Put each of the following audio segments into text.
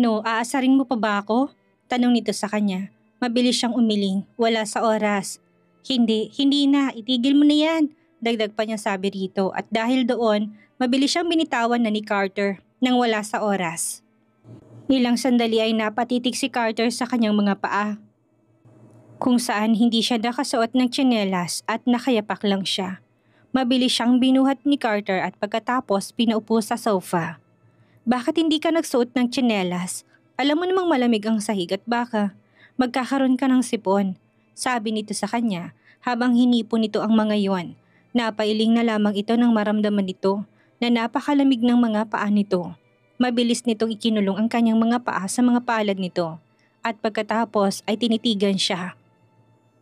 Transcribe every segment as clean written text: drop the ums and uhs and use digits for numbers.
Ano, aasarin mo pa ba ako? Tanong nito sa kanya. Mabilis siyang umiling, wala sa oras. Hindi na, itigil mo na yan. Dagdag pa niya sabi rito at dahil doon, mabilis siyang binitawan na ni Carter nang wala sa oras. Ilang sandali ay napatitig si Carter sa kanyang mga paa. Kung saan hindi siya nakasuot ng tsinelas at nakayapak lang siya. Mabilis siyang binuhat ni Carter at pagkatapos pinaupo sa sofa. Bakit hindi ka nagsuot ng tsinelas? Alam mo namang malamig ang sahig at baka magkakaroon ka ng sipon. Sabi nito sa kanya habang hinipon nito ang mga yon. Napailing na lamang ito nang maramdaman nito na napakalamig ng mga paa nito. Mabilis nitong ikinulong ang kanyang mga paa sa mga palad nito at pagkatapos ay tinitigan siya.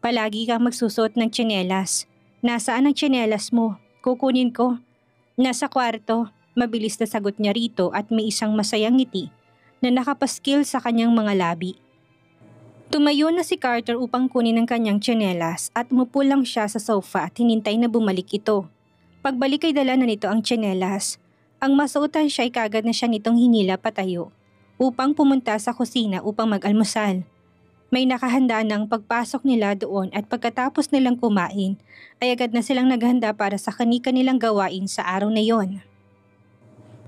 Palagi kang magsusuot ng tsinelas. Nasaan ang tsinelas mo? Kukunin ko. Nasa kwarto. Mabilis na sagot niya rito at may isang masayang ngiti na nakapaskil sa kanyang mga labi. Tumayo na si Carter upang kunin ang kanyang tsinelas at umupo lang siya sa sofa at hinintay na bumalik ito. Pagbalik ay dala na nito ang tsinelas. Ang masuotan siya ay kagad na siya nitong hinila patayo upang pumunta sa kusina upang mag-almusal. May nakahanda ng pagpasok nila doon at pagkatapos nilang kumain ay agad na silang naghanda para sa kani-kanilang gawain sa araw na yon.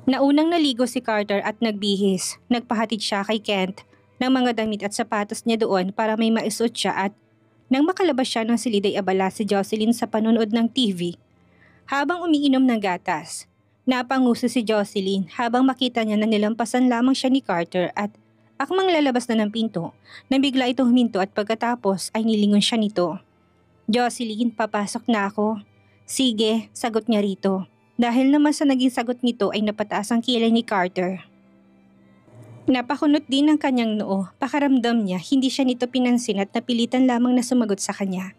Naunang naligo si Carter at nagbihis. Nagpahatid siya kay Kent ng mga damit at sapatos niya doon para may maisuot siya at nang makalabas siya ng silid ay abala si Jocelyn sa panonood ng TV. Habang umiinom ng gatas, napanguso si Jocelyn habang makita niya na nilampasan lamang siya ni Carter at akmang lalabas na ng pinto nang bigla ito huminto at pagkatapos ay nilingon siya nito. Jocelyn, papasok na ako. Sige, sagot niya rito. Dahil naman sa naging sagot nito ay napataas ang kilay ni Carter. Napakunot din ang kanyang noo, pakaramdam niya hindi siya nito pinansin at napilitan lamang na sumagot sa kanya.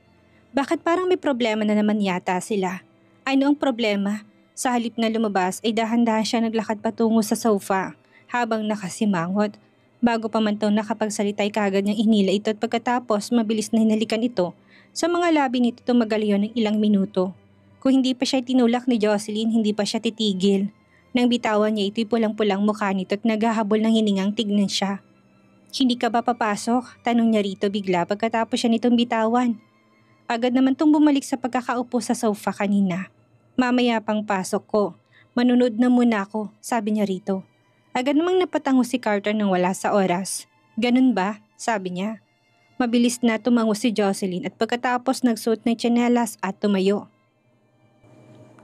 Bakit parang may problema na naman yata sila? Ano ang problema? Sa halip na lumabas ay dahan-dahan siya naglakad patungo sa sofa habang nakasimangot. Bago pa man ito nakapagsalita ay kagad niyang inila ito at pagkatapos mabilis na hinalikan ito. Sa mga labi nito tumagal yon ng ilang minuto. Kung hindi pa siya tinulak ni Jocelyn, hindi pa siya titigil. Nang bitawan niya ito'y pulang-pulang mukha nito at naghahabol ng hiningang tignan siya. Hindi ka ba papasok? Tanong niya rito bigla pagkatapos siya nitong bitawan. Agad naman itong bumalik sa pagkakaupo sa sofa kanina. Mamaya pang pasok ko. Manunod na muna ako, sabi niya rito. Agad namang napatango si Carter nang wala sa oras. Ganun ba? Sabi niya. Mabilis na tumango si Jocelyn at pagkatapos nagsuot ng tsinelas at tumayo.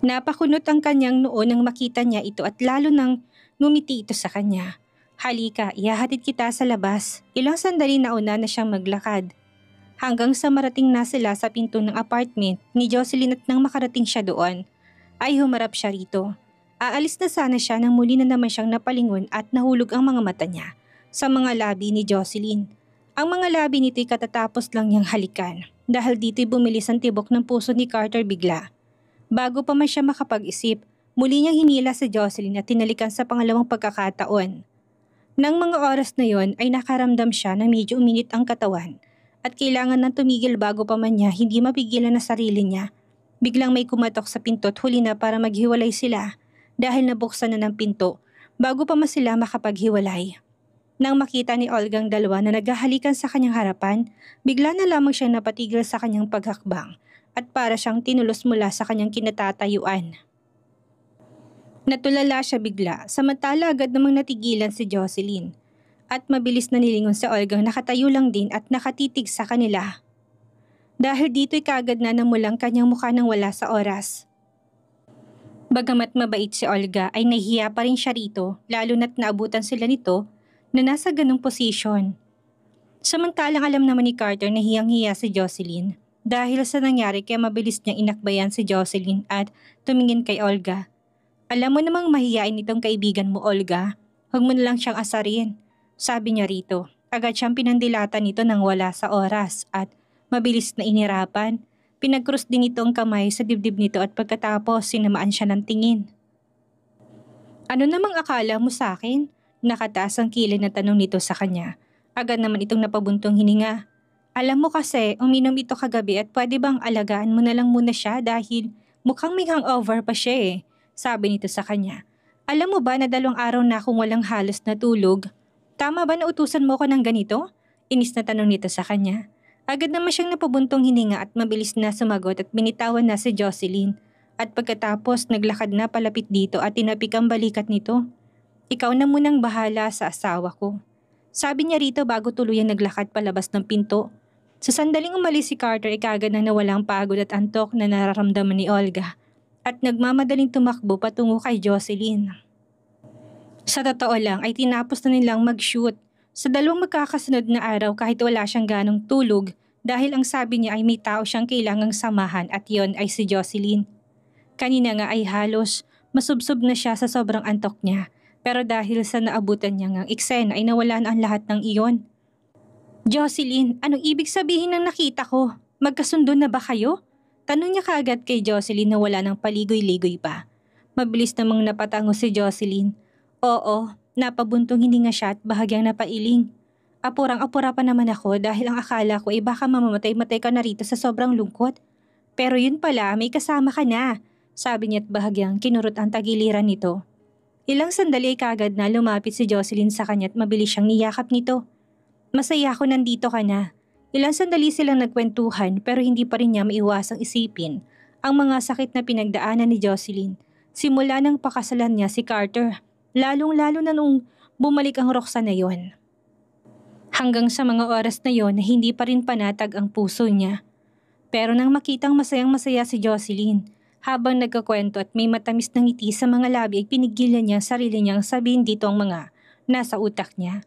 Napakunot ang kanyang noo nang makita niya ito at lalo nang ngumiti ito sa kanya. Halika, ihahatid kita sa labas. Ilang sandali nauna na siyang maglakad. Hanggang sa marating na sila sa pinto ng apartment ni Jocelyn at nang makarating siya doon, ay humarap siya rito. Aalis na sana siya nang muli na naman siyang napalingon at nahulog ang mga mata niya sa mga labi ni Jocelyn. Ang mga labi nito'y katatapos lang niyang halikan dahil dito'y bumilis ang tibok ng puso ni Carter bigla. Bago pa man siya makapag-isip, muli niyang hinila si Jocelyn at tinalikan sa pangalawang pagkakataon. Nang mga oras na yon ay nakaramdam siya na medyo uminit ang katawan at kailangan nang tumigil bago pa man niya hindi mapigilan na sarili niya. Biglang may kumatok sa pinto at huli na para maghiwalay sila dahil nabuksan na ng pinto bago pa man sila makapaghiwalay. Nang makita ni Olga ang dalawa na naghahalikan sa kanyang harapan, bigla na lamang siyang napatigil sa kanyang paghakbang at para siyang tinulos mula sa kanyang kinatatayuan. Natulala siya bigla, samantala agad namang natigilan si Jocelyn at mabilis na nilingon si Olga nakatayo lang din at nakatitig sa kanila. Dahil dito'y kagad na namulang kanyang mukha nang wala sa oras. Bagamat mabait si Olga ay nahihiya pa rin siya rito lalo na't naabutan sila nito na nasa ganong posisyon. Samantalang alam naman ni Carter na hiyang-hiya si Jocelyn. Dahil sa nangyari kaya mabilis niyang inakbayan si Jocelyn at tumingin kay Olga. Alam mo namang mahihain itong kaibigan mo, Olga. Huwag mo na lang siyang asarin. Sabi niya rito. Agad siyang pinandilatan nito nang wala sa oras at mabilis na inirapan. Pinagkrus din ito ang kamay sa dibdib nito at pagkatapos sinamaan siya ng tingin. Ano namang akala mo sa akin? Nakataas ang kilay na tanong nito sa kanya. Agad naman itong napabuntong hininga. Alam mo kasi, uminom ito kagabi at pwede bang alagaan mo na lang muna siya dahil mukhang may hangover pa siya Sabi nito sa kanya. Alam mo ba na 2 araw na akong walang halos na tulog? Tama ba na utusan mo ko ng ganito? Inis na tanong nito sa kanya. Agad naman siyang napabuntong hininga at mabilis na sumagot at binitawan na si Jocelyn. At pagkatapos naglakad na palapit dito at tinapik ang balikat nito. Ikaw na munang bahala sa asawa ko. Sabi niya rito bago tuluyang naglakad palabas ng pinto. Sa sandaling umalis si Carter ay kaagad na nawalang pagod at antok na nararamdaman ni Olga at nagmamadaling tumakbo patungo kay Jocelyn. Sa totoo lang ay tinapos na nilang mag-shoot sa dalawang magkakasunod na araw kahit wala siyang ganong tulog dahil ang sabi niya ay may tao siyang kailangang samahan at yon ay si Jocelyn. Kanina nga ay halos masubsob na siya sa sobrang antok niya pero dahil sa naabutan niya ngang eksena ay nawala na ang lahat ng iyon. Jocelyn, anong ibig sabihin ng nakita ko? Magkasundo na ba kayo? Tanong niya kaagad kay Jocelyn na wala ng paligoy-ligoy pa. Mabilis namang napatango si Jocelyn. Oo, napabuntong hininga siya at bahagyang napailing. Apurang-apura pa naman ako dahil ang akala ko ay baka mamamatay-matay ka na rito sa sobrang lungkot. Pero yun pala, may kasama ka na, sabi niya at bahagyang kinurot ang tagiliran nito. Ilang sandali ay kaagad na lumapit si Jocelyn sa kanya at mabilis siyang niyakap nito. Masaya ako nandito ka na. Ilang sandali silang nagkwentuhan pero hindi pa rin niya maiwasang isipin ang mga sakit na pinagdaanan ni Jocelyn. Simula nang pakasalan niya si Carter. Lalong-lalo na nung bumalik ang Roxanne na yon. Hanggang sa mga oras na yon na hindi pa rin panatag ang puso niya. Pero nang makitang masayang-masaya si Jocelyn, habang nagkakwento at may matamis na ngiti sa mga labi ay pinigilan niya sarili niyang sabihin dito ang mga nasa utak niya.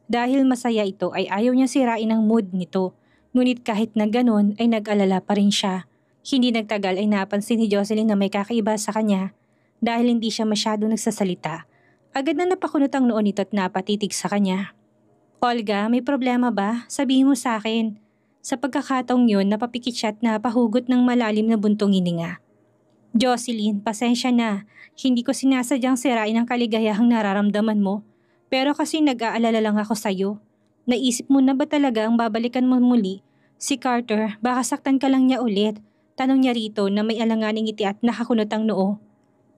Dahil masaya ito ay ayaw niya sirain ang mood nito. Ngunit kahit na ganon ay nag-alala pa rin siya. Hindi nagtagal ay napansin ni Jocelyn na may kakaiba sa kanya dahil hindi siya masyado nagsasalita. Agad na napakunot ang noo nito at napatitig sa kanya. Olga, may problema ba? Sabihin mo sa akin. Sa pagkakataong yun, napapikit siya at napahugot ng malalim na buntong hininga. Jocelyn, pasensya na. Hindi ko sinasadyang sirain ang kaligayahang nararamdaman mo. Pero kasi nag-aalala lang ako sa'yo. Naisip mo na ba talaga ang babalikan mo muli? Si Carter, baka saktan ka lang niya ulit. Tanong niya rito na may alanganing ngiti at nakakunot ang noo.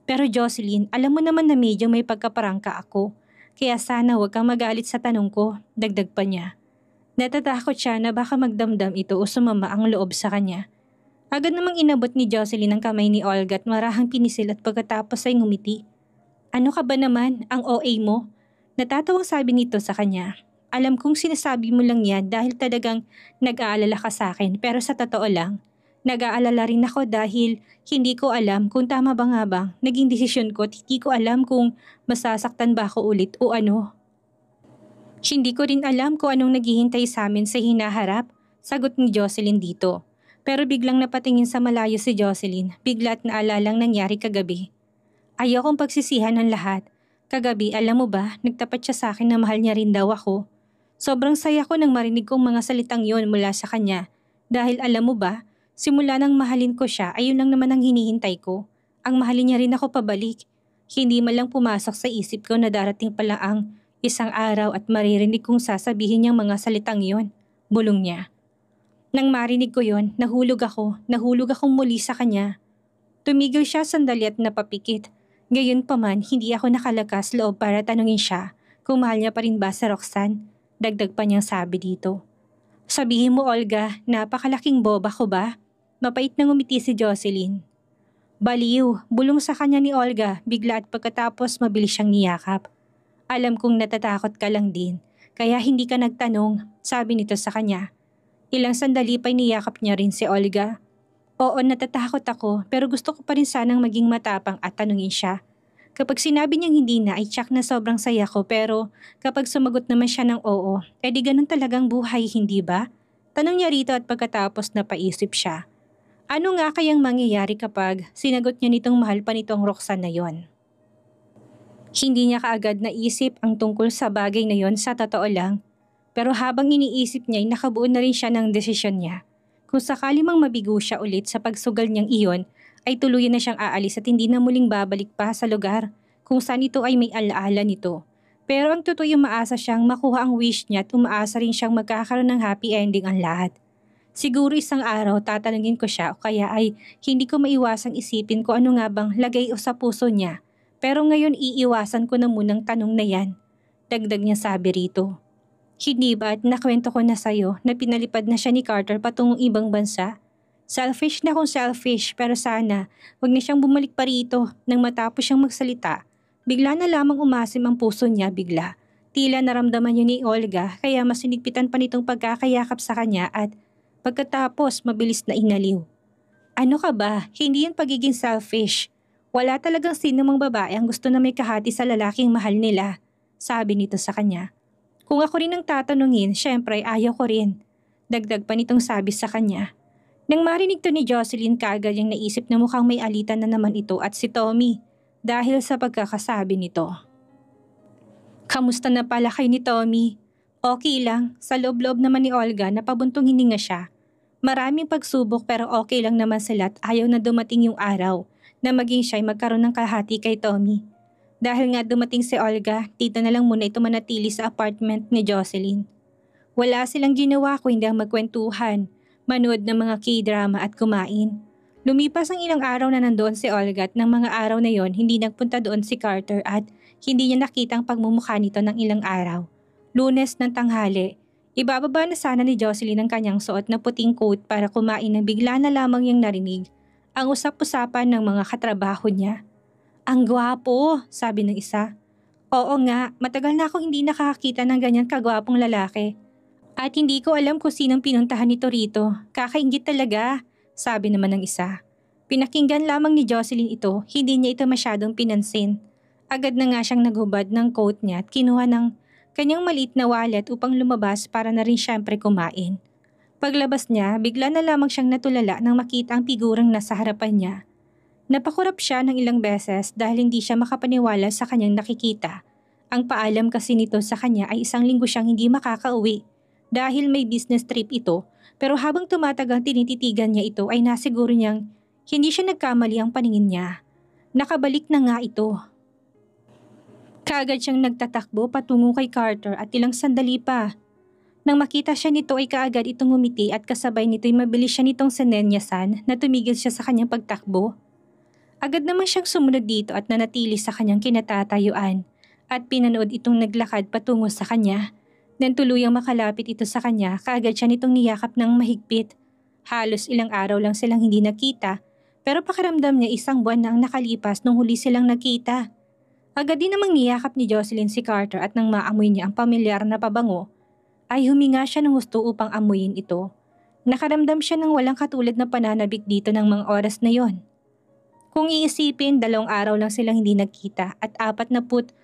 Pero Jocelyn, alam mo naman na medyo may pagkaparangka ako. Kaya sana huwag kang magalit sa tanong ko, dagdag pa niya. Natatakot siya na baka magdamdam ito o sumama ang loob sa kanya. Agad namang inabot ni Jocelyn ang kamay ni Olga at marahang pinisil at pagkatapos ay ngumiti. Ano ka ba naman, ang OA mo? Natatawang sabi nito sa kanya. Alam kong sinasabi mo lang yan dahil talagang nag-aalala ka sa akin pero sa totoo lang, nag-aalala rin ako dahil hindi ko alam kung tama ba nga bang naging desisyon ko at hindi ko alam kung masasaktan ba ako ulit o ano. Hindi ko rin alam kung anong naghihintay sa amin sa hinaharap, sagot ni Jocelyn dito. Pero biglang napatingin sa malayo si Jocelyn, bigla at naalalang nangyari kagabi. Ayokong pagsisihan ng lahat. Kagabi, alam mo ba, nagtapat siya sa akin na mahal niya rin daw ako. Sobrang saya ko nang marinig kong mga salitang yon mula sa kanya. Dahil alam mo ba, simula nang mahalin ko siya, ayun lang naman ang hinihintay ko. Ang mahalin niya rin ako pabalik. Hindi man lang pumasok sa isip ko na darating pala ang isang araw at maririnig kong sasabihin niyang mga salitang yon. Bulong niya. Nang marinig ko yon, nahulog akong muli sa kanya. Tumigil siya sandali at napapikit. Gayon pa man, hindi ako nakalakas loob para tanungin siya kung mahal niya pa rin ba si Roxanne. Dagdag pa niyang sabi dito. Sabihin mo Olga, napakalaking boba ko ba? Mapait na ngumiti si Jocelyn. Baliw, bulong sa kanya ni Olga bigla at pagkatapos mabilis siyang niyakap. Alam kong natatakot ka lang din, kaya hindi ka nagtanong, sabi nito sa kanya. Ilang sandali pa'y niyakap niya rin si Olga. Oo, natatakot ako pero gusto ko pa rin sanang maging matapang at tanungin siya. Kapag sinabi niyang hindi na ay tsak na sobrang saya ko pero kapag sumagot naman siya ng oo, edi ganun talagang buhay, hindi ba? Tanong niya rito at pagkatapos napaisip siya. Ano nga kayang mangyayari kapag sinagot niya nitong mahal pa nitong Roxanne na yon? Hindi niya kaagad naisip ang tungkol sa bagay na yon sa totoo lang. Pero habang iniisip niya ay nakabuo na rin siya ng desisyon niya. Kung sakali mang mabigo siya ulit sa pagsugal niyang iyon, ay tuluyan na siyang aalis at hindi na muling babalik pa sa lugar kung saan ito ay may alaala nito. Pero ang totoo yung maasa siyang makuha ang wish niya at umaasa rin siyang magkakaroon ng happy ending ang lahat. Siguro isang araw tatanungin ko siya o kaya ay hindi ko maiwasang isipin ko ano nga bang lagay o sa puso niya. Pero ngayon iiwasan ko na munang tanong na yan. Dagdag niya sabi rito. Hindi ba't nakwento ko na sa'yo na pinalipad na siya ni Carter patungong ibang bansa? Selfish na kung selfish pero sana wag na siyang bumalik pa rito nang matapos siyang magsalita. Bigla na lamang umasim ang puso niya bigla. Tila naramdaman niya ni Olga kaya mas sinigpitan pa nitong pagkakayakap sa kanya at pagkatapos mabilis na inaliw. Ano ka ba? Hindi yung pagiging selfish. Wala talagang sino mang babae ang gusto na may kahati sa lalaking mahal nila. Sabi nito sa kanya. Kung ako rin ang tatanungin, syempre ayaw ko rin. Dagdag pa nitong sabi sa kanya. Nang marinig to ni Jocelyn kaagad yung naisip na mukhang may alitan na naman ito at si Tommy dahil sa pagkakasabi nito. Kamusta na pala kayo ni Tommy? Okay lang, sa loob-loob naman ni Olga na pabuntong hininga siya. Maraming pagsubok pero okay lang naman sila at ayaw na dumating yung araw na maging siya'y magkaroon ng kahati kay Tommy. Dahil nga dumating si Olga, dito na lang muna ito manatili sa apartment ni Jocelyn. Wala silang ginawa kundi ang magkwentuhan, manood ng mga K-drama at kumain. Lumipas ang ilang araw na nandoon si Olga at ng mga araw na yon hindi nagpunta doon si Carter at hindi niya nakita ang pagmumukha nito ng ilang araw. Lunes ng tanghali, ibababa na sana ni Jocelyn ang kanyang suot na puting coat para kumain nang bigla na lamang niyang narinig ang usap-usapan ng mga katrabaho niya. Ang gwapo, sabi ng isa. Oo nga, matagal na akong hindi nakakakita ng ganyan kagwapong lalaki. At hindi ko alam kung sinong pinuntahan nito rito. Kakaingit talaga, sabi naman ng isa. Pinakinggan lamang ni Jocelyn ito, hindi niya ito masyadong pinansin. Agad na nga siyang naghubad ng coat niya at kinuha ng kanyang maliit na wallet upang lumabas para na rin siyempre kumain. Paglabas niya, bigla na lamang siyang natulala nang makita ang figurang nasa harapan niya. Napakurap siya ng ilang beses dahil hindi siya makapaniwala sa kanyang nakikita. Ang paalam kasi nito sa kanya ay 1 linggo siyang hindi makakauwi dahil may business trip ito, pero habang tumatagal tinititigan niya ito ay nasiguro niyang hindi siya nagkamali ang paningin niya. Nakabalik na nga ito. Kaagad siyang nagtatakbo patungo kay Carter at ilang sandali pa. Nang makita siya nito ay kaagad itong ngumiti at kasabay nito'y mabilis siya nitong sinenyasan na tumigil siya sa kanyang pagtakbo. Agad naman siyang sumunod dito at nanatili sa kanyang kinatatayuan at pinanood itong naglakad patungo sa kanya. Nang tuluyang makalapit ito sa kanya, kaagad siya nitong niyakap ng mahigpit. Halos ilang araw lang silang hindi nakita pero pakiramdam niya 1 buwan na ang nakalipas nung huli silang nakita. Agad din namang niyakap ni Jocelyn si Carter at nang maamoy niya ang pamilyar na pabango, ay huminga siya ng gusto upang amuyin ito. Nakaramdam siya ng walang katulad na pananabik dito ng mga oras na yon. Kung iisipin, 2 araw lang silang hindi nagkita at 48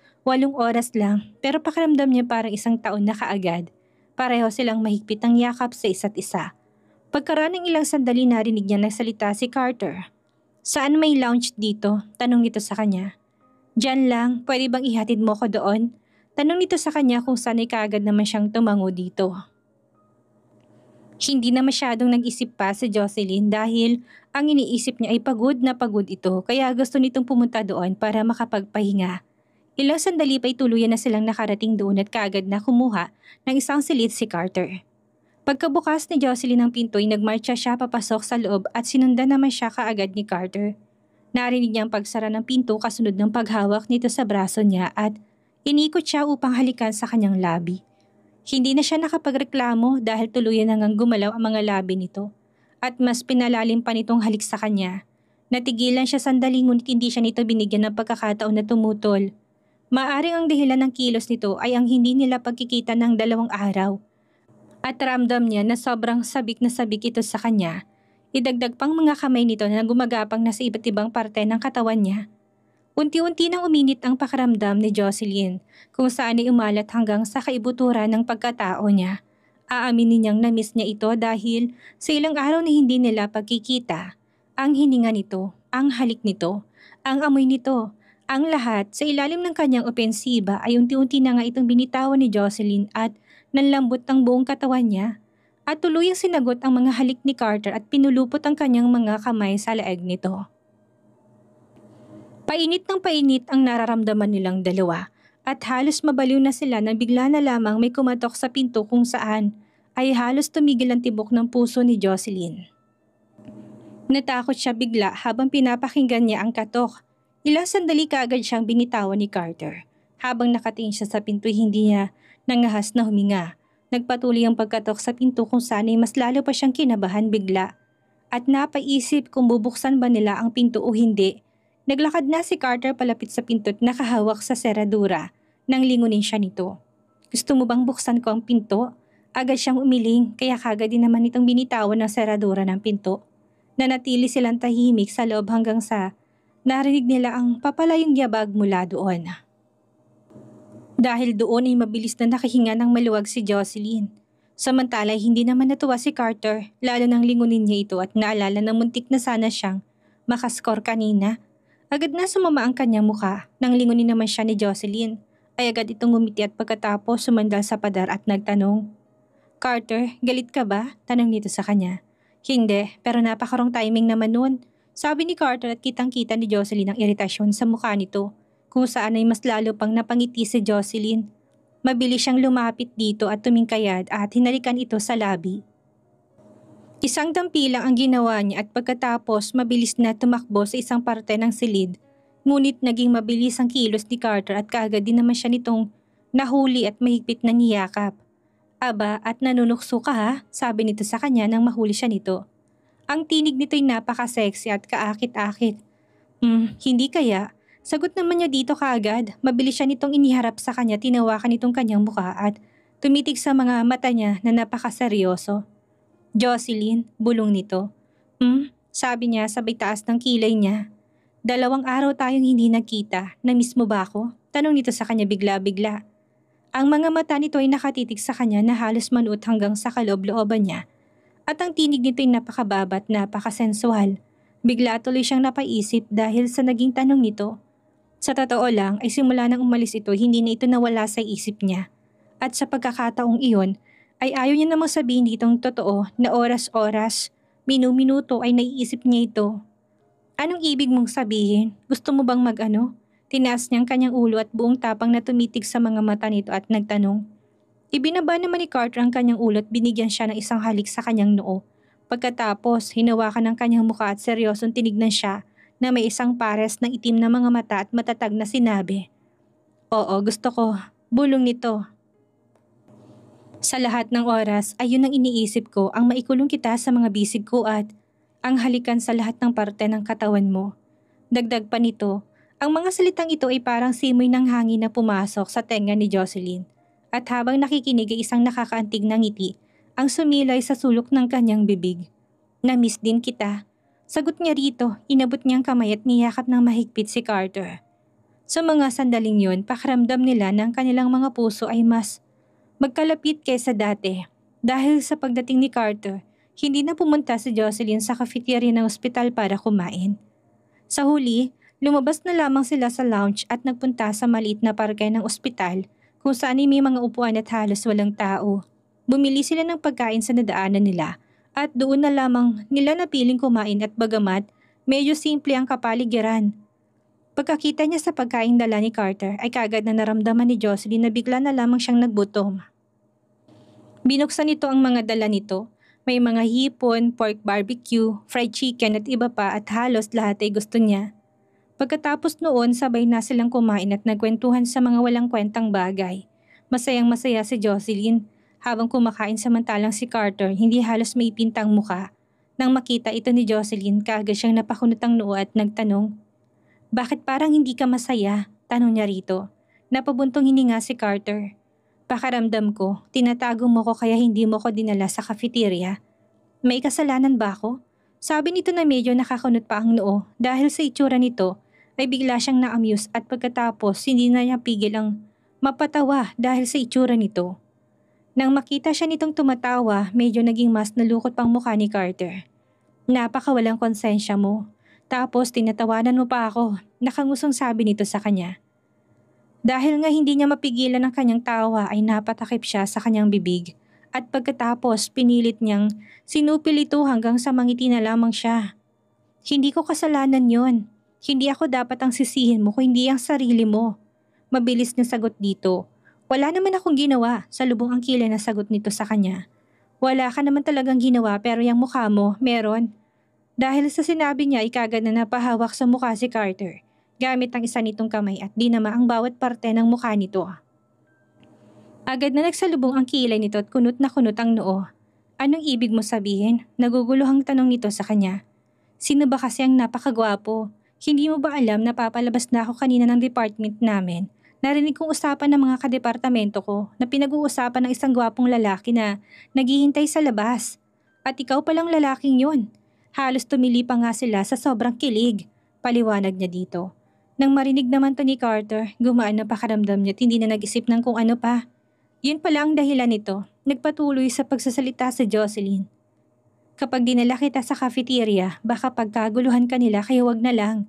oras lang pero pakiramdam niya parang 1 taon na kaagad. Pareho silang mahigpit ang yakap sa isa't isa. Pagkaraan ng ilang sandali narinig niya nagsalita si Carter. Saan may lounge dito? Tanong nito sa kanya. Diyan lang, pwede bang ihatid mo ko doon? Tanong nito sa kanya kung saan ay kaagad naman siyang tumango dito. Hindi na masyadong nag-isip pa si Jocelyn dahil ang iniisip niya ay pagod na pagod ito kaya gusto nitong pumunta doon para makapagpahinga. Ilang sandali pa tuluyan na silang nakarating doon at kaagad na kumuha ng isang silid si Carter. Pagkabukas ni Jocelyn ng pinto ay nagmarcha siya papasok sa loob at sinundan naman siya kaagad ni Carter. Narinig niya ang pagsara ng pinto kasunod ng paghawak nito sa braso niya at inikot siya upang halikan sa kanyang labi. Hindi na siya nakapagreklamo dahil tuluyan hanggang gumalaw ang mga labi nito at mas pinalalim pa nitong halik sa kanya. Natigilan siya sandali ngunit hindi siya nito binigyan ng pagkakataon na tumutol. Maaring ang dahilan ng kilos nito ay ang hindi nila pagkikita ng 2 araw. At ramdam niya na sobrang sabik na sabik ito sa kanya. Idagdag pang mga kamay nito na gumagapang na sa iba't ibang parte ng katawan niya. Unti-unti nang uminit ang pakiramdam ni Jocelyn kung saan ay umalat hanggang sa kaibuturan ng pagkatao niya. Aaminin niyang na-miss niya ito dahil sa ilang araw na hindi nila pagkikita. Ang hininga nito, ang halik nito, ang amoy nito, ang lahat sa ilalim ng kanyang opensiba ay unti-unti na nga itong binitawan ni Jocelyn at nanlambot ang buong katawan niya. At tuluyang sinagot ang mga halik ni Carter at pinulupot ang kanyang mga kamay sa leeg nito. Painit ng painit ang nararamdaman nilang dalawa at halos mabaliw na sila nang bigla na lamang may kumatok sa pinto kung saan ay halos tumigil ang tibok ng puso ni Jocelyn. Natakot siya bigla habang pinapakinggan niya ang katok. Ilang sandali kaagad siyang binitawan ni Carter. Habang nakatingin siya sa pinto, hindi niya nangahas na huminga. Nagpatuloy ang pagkatok sa pinto kung saan ay mas lalo pa siyang kinabahan bigla. At napaisip kung bubuksan ba nila ang pinto o hindi. Naglakad na si Carter palapit sa pinto at nakahawak sa seradura nang lingunin siya nito. Gusto mo bang buksan ko ang pinto? Agad siyang umiling kaya kagad din naman itong binitawan ng seradura ng pinto. Nanatili silang tahimik sa loob hanggang sa narinig nila ang papalayong yabag mula doon. Dahil doon ay mabilis na nakahinga ng maluwag si Jocelyn. Samantala hindi naman natuwa si Carter, lalo nang lingunin niya ito at naalala na muntik na sana siyang makaskor kanina. Agad na sumama ang kanyang muka, nang lingunin naman siya ni Jocelyn. Ay agad itong ngumiti at pagkatapos sumandal sa padar at nagtanong. Carter, galit ka ba? Tanong nito sa kanya. Hindi, pero napakarong timing naman nun. Sabi ni Carter at kitang-kita ni Jocelyn ang iritasyon sa mukha nito, kung saan ay mas lalo pang napangiti si Jocelyn. Mabilis siyang lumapit dito at tumingkayad at hinalikan ito sa labi. Isang dampi lang ang ginawa niya at pagkatapos mabilis na tumakbo sa isang parte ng silid. Ngunit naging mabilis ang kilos ni Carter at kaagad din naman siya nitong nahuli at mahigpit na niyakap. Aba, at nanunukso ka ha? Sabi nito sa kanya nang mahuli siya nito. Ang tinig nito'y napaka-sexy at kaakit-akit. Hindi kaya? Sagot naman niya dito kaagad. Mabilis siya nitong iniharap sa kanya, tinawakan itong kanyang mukha at tumitig sa mga mata niya na napakaseryoso. Jocelyn, bulong nito. Sabi niya sabay taas ng kilay niya. 2 araw tayong hindi nagkita. Na-miss mo ba ako? Tanong nito sa kanya bigla-bigla. Ang mga mata nito ay nakatitig sa kanya na halos manuot hanggang sa kaloob-looban niya. At ang tinig nito ay napakababa at napakasensual. Bigla tuloy siyang napaisip dahil sa naging tanong nito. Sa totoo lang ay simula nang umalis ito hindi na ito nawala sa isip niya. At sa pagkakataong iyon ay ayaw niya namang sabihin ditong totoo na oras-oras, minu-minuto ay naiisip niya ito. Anong ibig mong sabihin? Gusto mo bang mag-ano? Tinaas niyang kanyang ulo at buong tapang na tumitig sa mga mata nito at nagtanong. Ibinaba naman ni Carter ang kanyang ulo at binigyan siya ng isang halik sa kanyang noo. Pagkatapos, hinawakan ng kanyang mukha at seryosong tinignan siya na may isang pares ng itim na mga mata at matatag na sinabi. Oo, gusto ko. Bulong nito. Sa lahat ng oras ay yun ang iniisip ko, ang maikulong kita sa mga bisig ko at ang halikan sa lahat ng parte ng katawan mo. Dagdag pa nito, ang mga salitang ito ay parang simoy ng hangin na pumasok sa tenga ni Jocelyn. At habang nakikinig ay isang nakakaantig na ngiti ang sumilay sa sulok ng kanyang bibig. Na-miss din kita. Sagot niya rito, inabot niyang kamay at niyakap ng mahigpit si Carter. Sa mga sandaling yun, pakiramdam nila na ang kanilang mga puso ay mas magkalapit kaysa dati. Dahil sa pagdating ni Carter, hindi na pumunta si Jocelyn sa cafeteria ng ospital para kumain. Sa huli, lumabas na lamang sila sa lounge at nagpunta sa maliit na parke ng ospital kung saan may mga upuan at halos walang tao. Bumili sila ng pagkain sa nadaanan nila at doon na lamang nila napiling kumain at bagamat medyo simple ang kapaligiran. Pagkakita niya sa pagkain dala ni Carter ay kagad na naramdaman ni Jocelyn na bigla na lamang siyang nagbutom. Binuksan nito ang mga dala nito. May mga hipon, pork barbecue, fried chicken at iba pa at halos lahat ay gusto niya. Pagkatapos noon sabay na silang kumain at nagkwentuhan sa mga walang kwentang bagay. Masayang masaya si Jocelyn. Habang kumakain samantalang si Carter hindi halos may pintang muka. Nang makita ito ni Jocelyn, kaagad siyang napakunot ang noo at nagtanong. Bakit parang hindi ka masaya? Tanong niya rito. Napabuntong hininga si Carter. Pakaramdam ko, tinatago mo ko kaya hindi mo ko dinala sa cafeteria. May kasalanan ba ako? Sabi nito na medyo nakakunot pa ang noo dahil sa itsura nito ay bigla siyang na-amuse at pagkatapos hindi na niya pigil ang mapatawa dahil sa itsura nito. Nang makita siya nitong tumatawa, medyo naging mas nalukot pang mukha ni Carter. Napakawalang konsensya mo. Tapos tinatawanan mo pa ako, nakangusong sabi nito sa kanya. Dahil nga hindi niya mapigilan ang kanyang tawa ay napatakip siya sa kanyang bibig at pagkatapos pinilit niyang sinupil ito hanggang sa mangiti na lamang siya. Hindi ko kasalanan yon. Hindi ako dapat ang sisihin mo kung hindi ang sarili mo. Mabilis na sagot dito. Wala naman akong ginawa, salubong ang kilay na sagot nito sa kanya. Wala ka naman talagang ginawa pero yung mukha mo, meron. Dahil sa sinabi niya ay kagad na napahawak sa mukha si Carter. gamit ang isa nitong kamay at dinama ang bawat parte ng mukha nito. Agad na nagsalubong ang kilay nito at kunot na kunot ang noo. Anong ibig mo sabihin? Naguguluhang tanong nito sa kanya. Sino ba kasi ang napakagwapo? Hindi mo ba alam na papalabas na ako kanina ng department namin? Narinig kong usapan ng mga kadepartamento ko na pinag-uusapan ng isang gwapong lalaki na naghihintay sa labas. At ikaw palang lalaking yun. Halos tumili pa nga sila sa sobrang kilig. Paliwanag niya dito. Nang marinig naman to ni Carter, gumaan na pakaramdam niya at hindi na nag-isip ng kung ano pa. Yun pala ang dahilan nito. Nagpatuloy sa pagsasalita si Jocelyn. Kapag dinala kita sa cafeteria, baka pagkaguluhan ka nila kaya wag na lang.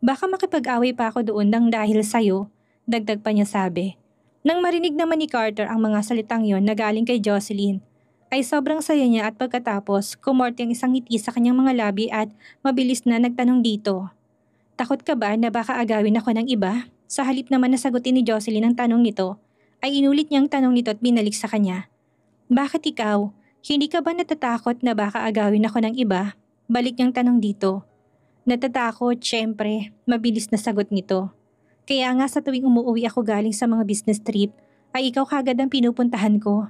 Baka makipag-away pa ako doon nang dahil sa'yo, dagdag pa niya sabi. Nang marinig naman ni Carter ang mga salitang yon na galing kay Jocelyn, ay sobrang saya niya at pagkatapos kumorte ang isang ngiti sa kanyang mga labi at mabilis na nagtanong dito. Takot ka ba na baka agawin ako ng iba? Sa halip naman na sagutin ni Jocelyn ang tanong nito, ay inulit niyang tanong nito at binalik sa kanya. Bakit ikaw? Hindi ka ba natatakot na baka agawin ako ng iba? Balik niyang tanong dito. Natatakot, syempre, mabilis na sagot nito. Kaya nga sa tuwing umuwi ako galing sa mga business trip, ay ikaw kagad ang pinupuntahan ko.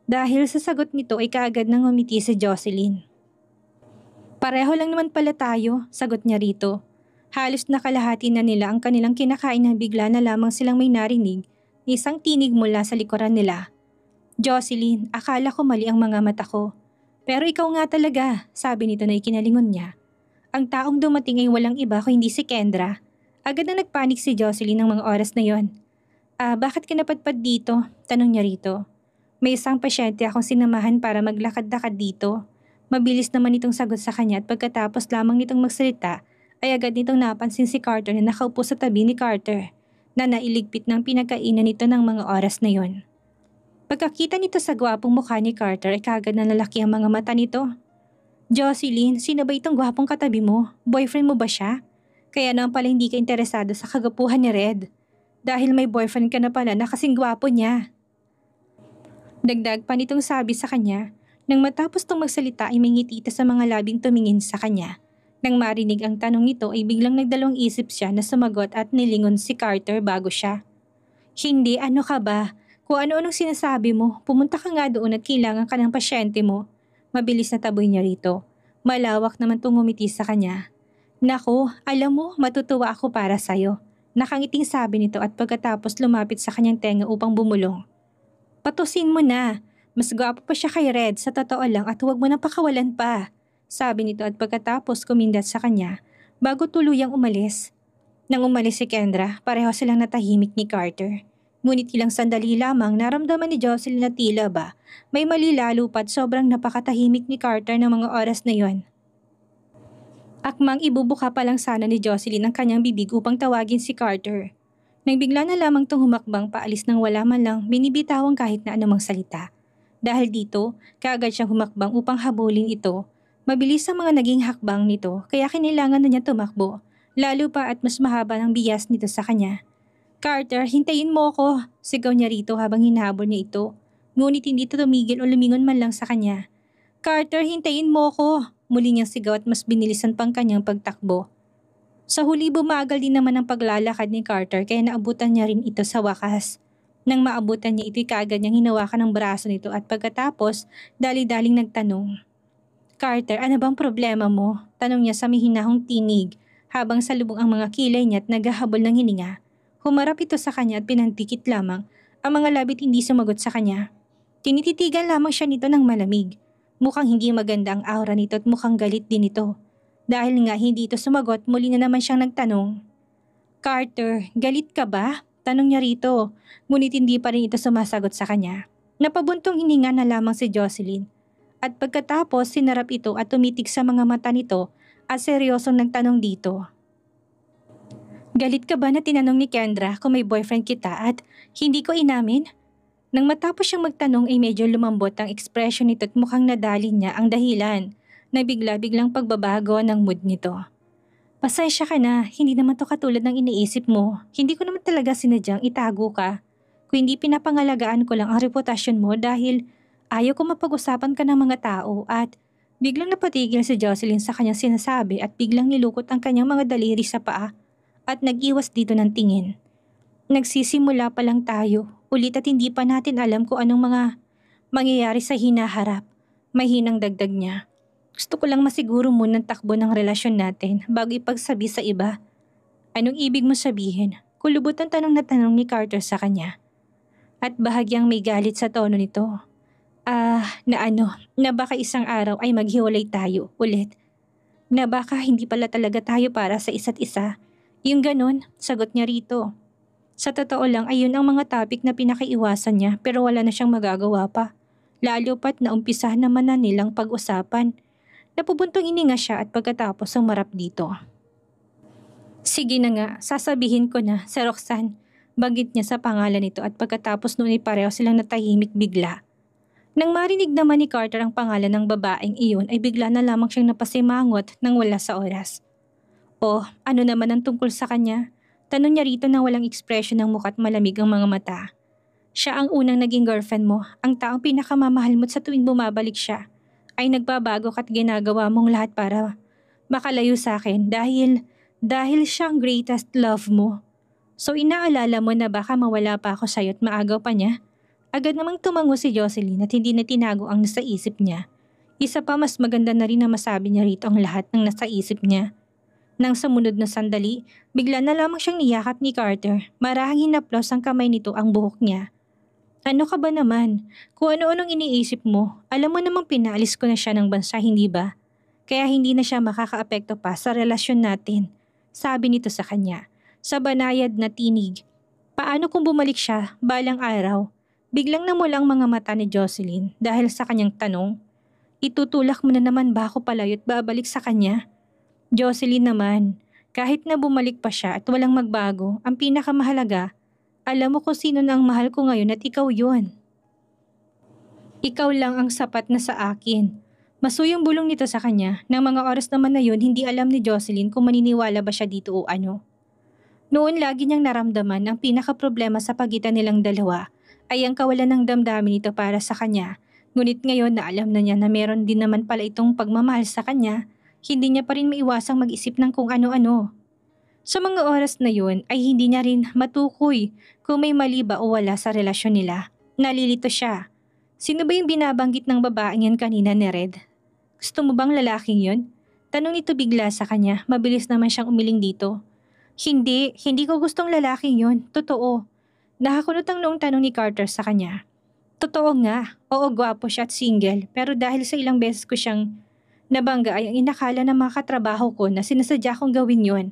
Dahil sa sagot nito ay kaagad nang ngumiti si Jocelyn. Pareho lang naman pala tayo, sagot niya rito. Halos nakalahati na nila ang kanilang kinakain nang bigla na lamang silang may narinig ni isang tinig mula sa likuran nila. Jocelyn, akala ko mali ang mga mata ko. Pero ikaw nga talaga, sabi nito na ikinalingon niya. Ang taong dumating ay walang iba kung hindi si Kendra. Agad na nagpanik si Jocelyn ng mga oras na yon. Bakit ka napadpad dito? Tanong niya rito. May isang pasyente akong sinamahan para maglakad-lakad dito. Mabilis naman itong sagot sa kanya at pagkatapos lamang nitong magsalita, ay agad nitong napansin si Carter na nakaupo sa tabi ni Carter na nailigpit ng pinagkainan nito ng mga oras na yon. Pagkakita nito sa gwapong mukha ni Carter ay kaagad na lalaki ang mga mata nito. Jocelyn, sino ba itong gwapong katabi mo? Boyfriend mo ba siya? Kaya naman pala hindi ka interesado sa kagapuhan ni Red. Dahil may boyfriend ka na pala na kasing gwapo niya. Dagdag pa nitong sabi sa kanya, nang matapos tong magsalita ay may ngiti sa mga labing tumingin sa kanya. Nang marinig ang tanong nito ay biglang nagdalawang isip siya na sumagot at nilingon si Carter bago siya. Hindi, ano ka ba? Kung ano-anong sinasabi mo, pumunta ka nga doon at kailangan ka ng pasyente mo. Mabilis na taboy niya rito. Malawak naman tong ngumiti sa kanya. Nako, alam mo, matutuwa ako para sa'yo. Nakangiting sabi nito at pagkatapos lumapit sa kanyang tenga upang bumulong. Patusin mo na. Mas gwapo pa siya kay Red sa totoo lang at huwag mo nang pakawalan pa. Sabi nito at pagkatapos kumindat sa kanya bago tuluyang umalis. Nang umalis si Kendra, pareho silang natahimik ni Carter. Ngunit ilang sandali lamang naramdaman ni Jocelyn na tila ba may mali lalo pa't sobrang napakatahimik ni Carter ng mga oras na yon. Akmang ibubuka pa lang sana ni Jocelyn ang kanyang bibig upang tawagin si Carter. Nang bigla na lamang itong humakbang paalis nang wala man lang binibitawang kahit na anumang salita. Dahil dito, kaagad siyang humakbang upang habulin ito. Mabilis ang mga naging hakbang nito kaya kinailangan na niya tumakbo, lalo pa at mas mahaba ng bias nito sa kanya. Carter, hintayin mo ako, sigaw niya rito habang hinahabol niya ito. Ngunit hindi ito tumigil o lumingon man lang sa kanya. Carter, hintayin mo ako, muli niyang sigaw at mas binilisan pang kanyang pagtakbo. Sa huli bumagal din naman ang paglalakad ni Carter kaya naabutan niya rin ito sa wakas. Nang maabutan niya ito'y kaagad niyang hinawakan ng braso nito at pagkatapos dali-daling nagtanong. Carter, ano bang problema mo? Tanong niya sa mihinahong tinig habang salubong ang mga kilay niya at naghahabol ng hininga. Humarap ito sa kanya at pinagdikit lamang ang mga labit hindi sumagot sa kanya. Tinititigan lamang siya nito ng malamig. Mukhang hindi maganda ang aura nito at mukhang galit din ito. Dahil nga hindi ito sumagot, muli na naman siyang nagtanong. Carter, galit ka ba? Tanong niya rito, ngunit hindi pa rin ito sumasagot sa kanya. Napabuntong hininga na lamang si Jocelyn. At pagkatapos sinarap ito at tumitig sa mga mata nito at seryosong nagtanong dito. Galit ka ba na tinanong ni Kendra kung may boyfriend kita at hindi ko inamin? Nang matapos siyang magtanong ay medyo lumambot ang ekspresyon nito at mukhang nadali niya ang dahilan na bigla-biglang pagbabago ng mood nito. Pasensya ka na, hindi naman to katulad ng iniisip mo. Hindi ko naman talaga sinadyang itago ka. Kung hindi pinapangalagaan ko lang ang reputasyon mo dahil ayaw ko mapag-usapan ka ng mga tao at biglang napatigil si Jocelyn sa kanyang sinasabi at biglang nilukot ang kanyang mga daliri sa paa at nag-iwas dito ng tingin. Nagsisimula pa lang tayo ulit at hindi pa natin alam kung anong mga mangyayari sa hinaharap. Mahinang dagdag niya. Gusto ko lang masiguro munang takbo ng relasyon natin bago ipagsabi sa iba. Anong ibig mo sabihin? Kulubot ang tanong na tanong ni Carter sa kanya. At bahagyang may galit sa tono nito. Na baka isang araw ay maghiwalay tayo ulit. Na baka hindi pala talaga tayo para sa isa't isa. Yung ganun, sagot niya rito. Sa totoo lang ay yun ang mga topic na pinakaiwasan niya pero wala na siyang magagawa pa. Lalo pat na umpisahan naman na nilang pag-usapan. Napubuntong ininga siya at pagkatapos sumarap dito. Sige na nga, sasabihin ko na, si Roxanne. Banggit niya sa pangalan nito at pagkatapos noon ay pareho silang natahimik bigla. Nang marinig naman ni Carter ang pangalan ng babaeng iyon ay bigla na lamang siyang napasimangot nang wala sa oras. Oh, ano naman ang tungkol sa kanya? Tanong niya rito na walang ekspresyon ng mukha at malamig ang mga mata. Siya ang unang naging girlfriend mo, ang taong pinakamamahal mo sa tuwing bumabalik siya. Ay nagbabago ka't ginagawa mong lahat para makalayo sa akin dahil siya ang greatest love mo. So inaalala mo na baka mawala pa ako sa'yo at maagaw pa niya? Agad namang tumango si Jocelyn at hindi na tinago ang nasa isip niya. Isa pa mas maganda na rin na masabi niya rito ang lahat ng nasa isip niya. Nang sumunod na sandali, bigla na lamang siyang niyakap ni Carter. Marahang hinaplos ang kamay nito ang buhok niya. Ano ka ba naman? Kung ano-anong iniisip mo, alam mo namang pinaalis ko na siya ng bansa, hindi ba? Kaya hindi na siya makakaapekto pa sa relasyon natin. Sabi nito sa kanya, sa banayad na tinig. Paano kung bumalik siya balang araw? Biglang namula ang mga mata ni Jocelyn dahil sa kanyang tanong. Itutulak mo na naman ba ako palayo at babalik sa kanya? Jocelyn naman, kahit na bumalik pa siya at walang magbago, ang pinakamahalaga, alam mo kung sino na ang mahal ko ngayon at ikaw yun. Ikaw lang ang sapat na sa akin. Masuyong bulong nito sa kanya. Nang mga oras naman na yun, hindi alam ni Jocelyn kung maniniwala ba siya dito o ano. Noon lagi niyang naramdaman ang pinaka-problema sa pagitan nilang dalawa ay ang kawalan ng damdamin nito para sa kanya. Ngunit ngayon na alam na niya na meron din naman pala itong pagmamahal sa kanya, hindi niya pa rin maiwasang mag-isip ng kung ano-ano. Sa mga oras na yun ay hindi niya rin matukoy kung may mali ba o wala sa relasyon nila. Nalilito siya. Sino ba yung binabanggit ng babaeng yan kanina ni Red? Gusto mo bang lalaking yun? Tanong nito bigla sa kanya, mabilis naman siyang umiling dito. Hindi ko gustong lalaking yun, totoo. Nakakunot ang noong tanong ni Carter sa kanya. Totoo nga, oo gwapo siya at single pero dahil sa ilang beses ko siyang nabangga ay ang inakala ng mga katrabaho ko na sinasadya kong gawin yun.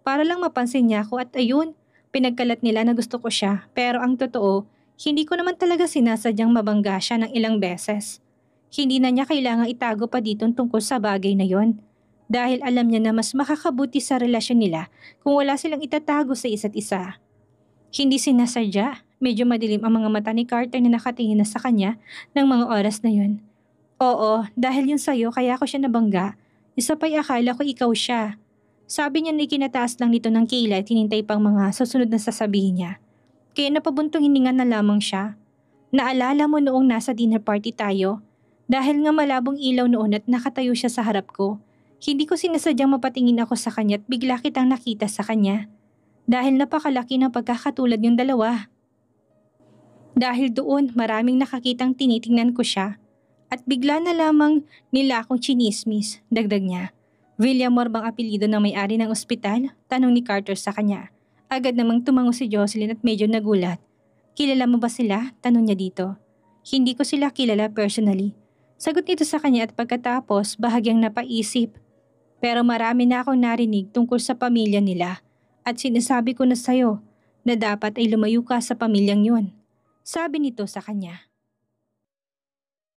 Para lang mapansin niya ako at ayun, pinagkalat nila na gusto ko siya pero ang totoo, hindi ko naman talaga sinasadyang mabangga siya ng ilang beses. Hindi na niya kailangang itago pa dito tungkol sa bagay na yon. Dahil alam niya na mas makakabuti sa relasyon nila kung wala silang itatago sa isa't isa. Hindi sinasadya, medyo madilim ang mga mata ni Carter na nakatingin na sa kanya ng mga oras na yun. Oo, dahil yun sa'yo kaya ako siya nabangga. Isa pa'y akala ko ikaw siya. Sabi niya na ikinataas lang nito ng kilay at hinintay pang mga susunod na sasabihin niya. Kaya napabuntong hininga na lamang siya. Naalala mo noong nasa dinner party tayo? Dahil nga malabong ilaw noon at nakatayo siya sa harap ko. Hindi ko sinasadyang mapatingin ako sa kanya at bigla kitang nakita sa kanya. Dahil napakalaki ng pagkakatulad yung dalawa. Dahil doon maraming nakakitang tinitingnan ko siya. At bigla na lamang nila akong chinismis, dagdag niya. Villamor bang apelyido ng may-ari ng ospital? Tanong ni Carter sa kanya. Agad namang tumango si Jocelyn at medyo nagulat. Kilala mo ba sila? Tanong niya dito. Hindi ko sila kilala personally. Sagot nito sa kanya at pagkatapos bahagyang napaisip. Pero marami na akong narinig tungkol sa pamilya nila. At sinasabi ko na sa'yo na dapat ay lumayo ka sa pamilyang yun. Sabi nito sa kanya.